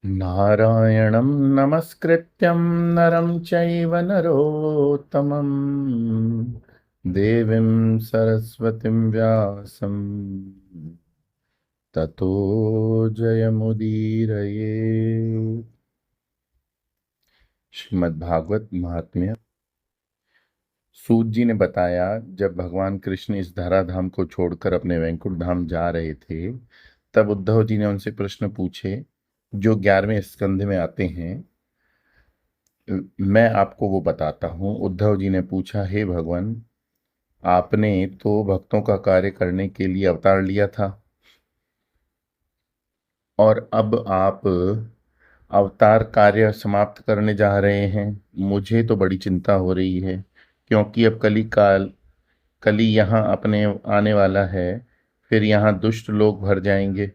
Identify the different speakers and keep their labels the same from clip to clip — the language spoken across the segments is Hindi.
Speaker 1: नारायणं नमस्कृत्यं नरं चैव नरोत्तमं देवीं सरस्वतीं व्यासं ततो जयमुदीरये। श्रीमद्भागवत महात्म्य। सूत जी ने बताया, जब भगवान कृष्ण इस धराधाम को छोड़कर अपने वैकुंठ धाम जा रहे थे, तब उद्धव जी ने उनसे प्रश्न पूछे जो 11वें स्कंध में आते हैं। मैं आपको वो बताता हूँ। उद्धव जी ने पूछा, हे भगवान, आपने तो भक्तों का कार्य करने के लिए अवतार लिया था और अब आप अवतार कार्य समाप्त करने जा रहे हैं। मुझे तो बड़ी चिंता हो रही है, क्योंकि अब कली यहाँ अपने आने वाला है। फिर यहाँ दुष्ट लोग भर जाएंगे,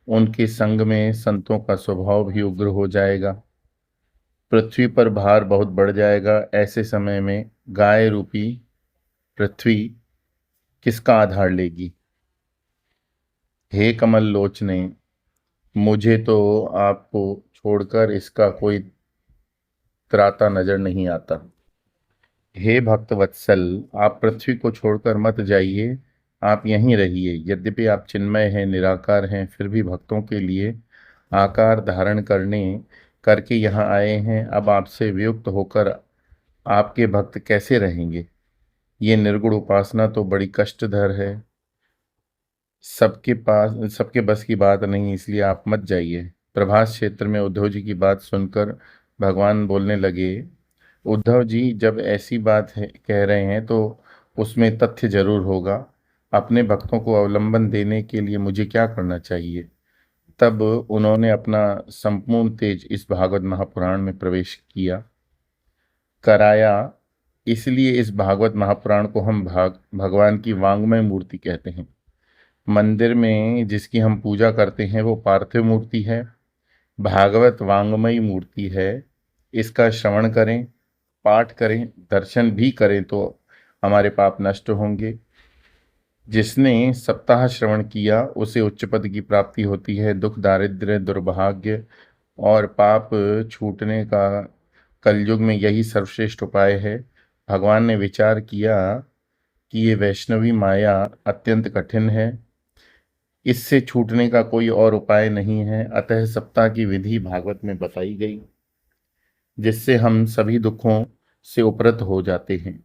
Speaker 1: उनके संग में संतों का स्वभाव भी उग्र हो जाएगा, पृथ्वी पर भार बहुत बढ़ जाएगा। ऐसे समय में गाय रूपी पृथ्वी किसका आधार लेगी? हे कमल लोचने, मुझे तो आपको छोड़कर इसका कोई त्राता नजर नहीं आता। हे भक्त वत्सल, आप पृथ्वी को छोड़कर मत जाइए, आप यहीं रहिए। यद्यपि आप चिन्मय हैं, निराकार हैं, फिर भी भक्तों के लिए आकार धारण करके यहाँ आए हैं। अब आपसे वियुक्त होकर आपके भक्त कैसे रहेंगे? ये निर्गुण उपासना तो बड़ी कष्टधर है, सबके बस की बात नहीं, इसलिए आप मत जाइए। प्रभास क्षेत्र में उद्धव जी की बात सुनकर भगवान बोलने लगे, उद्धव जी जब ऐसी बात कह रहे हैं तो उसमें तथ्य जरूर होगा। अपने भक्तों को अवलंबन देने के लिए मुझे क्या करना चाहिए? तब उन्होंने अपना संपूर्ण तेज इस भागवत महापुराण में प्रवेश कराया। इसलिए इस भागवत महापुराण को हम भगवान की वांग्मय मूर्ति कहते हैं। मंदिर में जिसकी हम पूजा करते हैं वो पार्थिव मूर्ति है, भागवत वांग्मयी मूर्ति है। इसका श्रवण करें, पाठ करें, दर्शन भी करें तो हमारे पाप नष्ट होंगे। जिसने सप्ताह श्रवण किया उसे उच्च पद की प्राप्ति होती है। दुख, दारिद्र्य, दुर्भाग्य और पाप छूटने का कलयुग में यही सर्वश्रेष्ठ उपाय है। भगवान ने विचार किया कि ये वैष्णवी माया अत्यंत कठिन है, इससे छूटने का कोई और उपाय नहीं है। अतः सप्ताह की विधि भागवत में बताई गई, जिससे हम सभी दुखों से उपरत हो जाते हैं।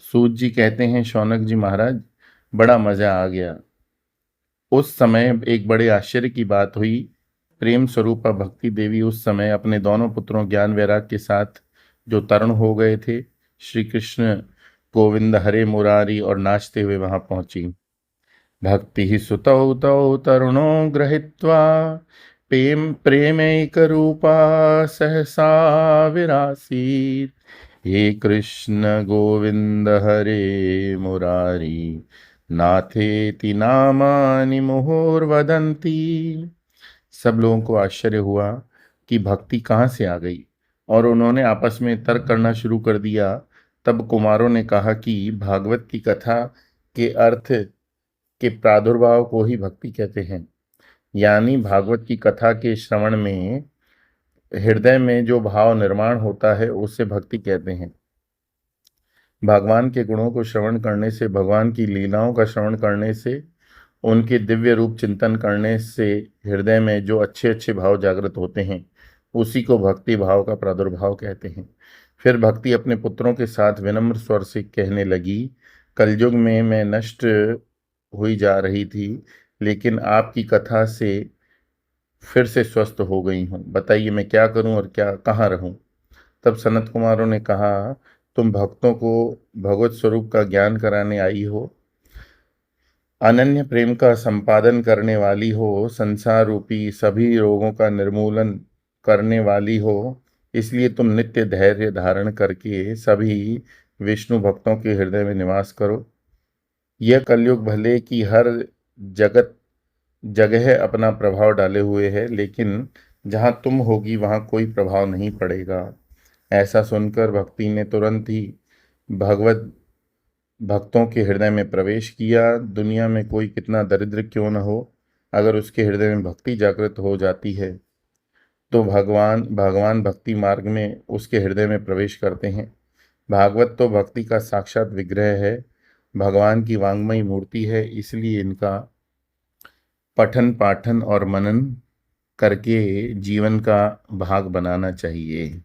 Speaker 1: सूत जी कहते हैं, शौनक जी महाराज, बड़ा मजा आ गया। उस समय एक बड़े आश्चर्य की बात हुई। प्रेम स्वरूपा भक्ति देवी उस समय अपने दोनों पुत्रों ज्ञान वैराग के साथ, जो तरुण हो गए थे, श्री कृष्ण गोविंद हरे मुरारी और नाचते हुए वहां पहुंची। भक्ति सुतौ तौ तरुणो गृहीत्वा प्रेमैकरूपा सहसा विरासीत्। हे कृष्ण गोविंद हरे मुरारी नाथेति नामानि मुहुर्वदन्ति। सब लोगों को आश्चर्य हुआ कि भक्ति कहाँ से आ गई, और उन्होंने आपस में तर्क करना शुरू कर दिया। तब कुमारों ने कहा कि भागवत की कथा के अर्थ के प्रादुर्भाव को ही भक्ति कहते हैं। यानी भागवत की कथा के श्रवण में हृदय में जो भाव निर्माण होता है उसे भक्ति कहते हैं। भगवान के गुणों को श्रवण करने से, भगवान की लीलाओं का श्रवण करने से, उनके दिव्य रूप चिंतन करने से हृदय में जो अच्छे अच्छे भाव जागृत होते हैं, उसी को भक्ति भाव का प्रादुर्भाव कहते हैं। फिर भक्ति अपने पुत्रों के साथ विनम्र स्वर से कहने लगी, कलयुग में मैं नष्ट हुई जा रही थी, लेकिन आपकी कथा से फिर से स्वस्थ हो गई हूँ। बताइए मैं क्या करूं और क्या कहाँ रहूं? तब सनत कुमारों ने कहा, तुम भक्तों को भगवत स्वरूप का ज्ञान कराने आई हो, अनन्य प्रेम का संपादन करने वाली हो, संसार रूपी सभी रोगों का निर्मूलन करने वाली हो। इसलिए तुम नित्य धैर्य धारण करके सभी विष्णु भक्तों के हृदय में निवास करो। यह कलयुग भले कि हर जगत जगह अपना प्रभाव डाले हुए है, लेकिन जहाँ तुम होगी वहाँ कोई प्रभाव नहीं पड़ेगा। ऐसा सुनकर भक्ति ने तुरंत ही भगवत भक्तों के हृदय में प्रवेश किया। दुनिया में कोई कितना दरिद्र क्यों न हो, अगर उसके हृदय में भक्ति जागृत हो जाती है तो भगवान भगवान भक्ति मार्ग में उसके हृदय में प्रवेश करते हैं। भागवत तो भक्ति का साक्षात विग्रह है, भगवान की वांग्मयी मूर्ति है, इसलिए इनका पठन पाठन और मनन करके जीवन का भाग बनाना चाहिए।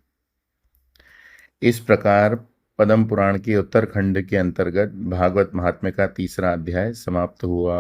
Speaker 1: इस प्रकार पद्म पुराण के उत्तरखंड के अंतर्गत भागवत महात्म्य का तीसरा अध्याय समाप्त हुआ।